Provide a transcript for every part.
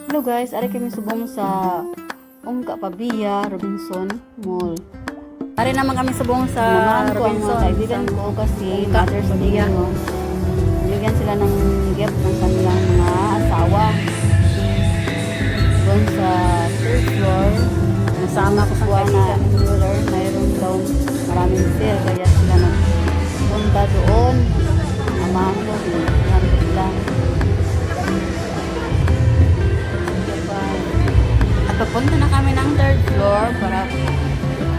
Hello guys, ari kami subong sa Ungka Pabia, Robinson Mall. Ari naman kami subong sa Robinson. Kaibigan ko kasi Mother's Day ngayon. Bigyan sila ng gift ng kanilang mga asawa. Doon sa third floor, nasama ko sa kaibigan ng ruler, mayroon daw maraming sale. Kaya sila nagpunta doon. Amahan ko, pinagpunta sila. Papunta na kami ng third floor para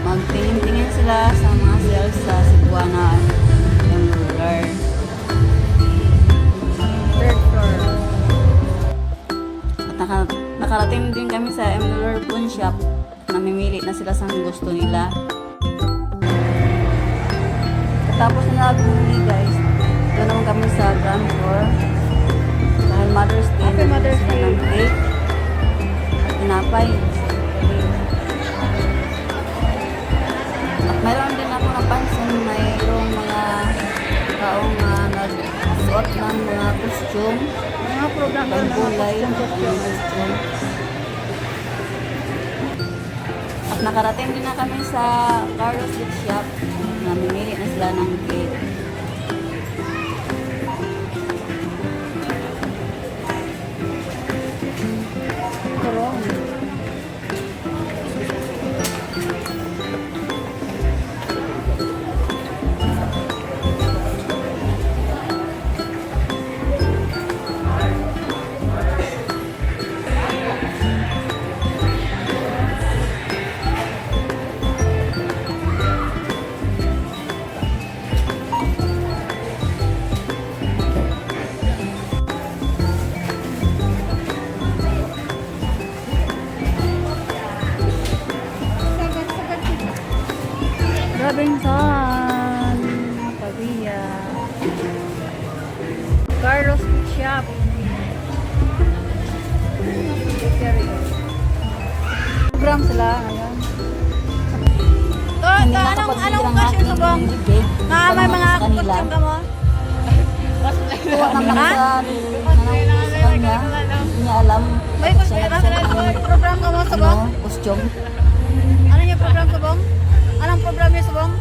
magtingin-tingin sila sa mga sales sa Cebuana yung ruler. Third floor. At nakarating din kami sa ruler pawn shop. Namimili na sila sa gusto nila. Tapos na bumili guys. Doon naman kami sa ground floor. Dahil Mother's Day. Happy Mother's Day. Ng cake. Tinapay. At mayroon din ako napansin mayroong mga taong nagsuot ng mga costume, mga program ng kulay ng costume. At nakarating din na kami sa Carlos Sweet Shop. Namimili na sila ng cake. Robinson Pabia Carlos Shop. Program sila ngayon. Anong question mo bang? May mga costume ka mo? Tuwa naman sa kanya. Hindi niya alam. May program ka mo sa bang? Costume. Ano yung program sa bang? Anong program niya sa bang?